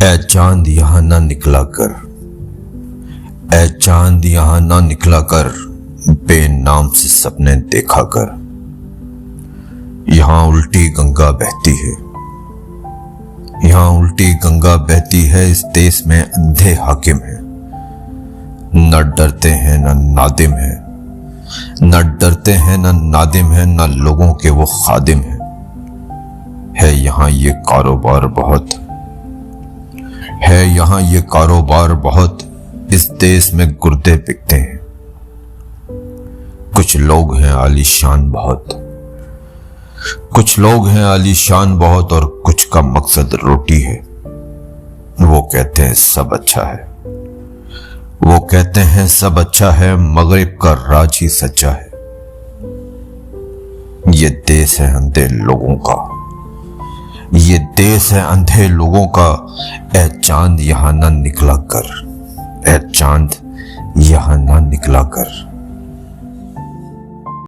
ऐ चांद यहाँ ना निकला कर, ऐ चांद यहाँ ना निकला कर, बेनाम से सपने देखा कर। यहाँ उल्टी गंगा बहती है, यहाँ उल्टी गंगा बहती है। इस देश में अंधे हाकिम है, न डरते हैं न नादिम है, न डरते हैं न नादिम है, न लोगों के वो खादिम है यहाँ ये कारोबार बहुत, है यहाँ ये कारोबार बहुत। इस देश में गुर्दे बिकते हैं, कुछ लोग हैं आलीशान बहुत, कुछ लोग हैं आलीशान बहुत, और कुछ का मकसद रोटी है। वो कहते हैं सब अच्छा है, वो कहते हैं सब अच्छा है, मगरिब का राज ही सच्चा है। ये देश है अंधे लोगों का, ये देश है अंधे लोगों का। ऐ चांद यहाँ ना निकला कर, ऐ चांद यहाँ ना निकला कर।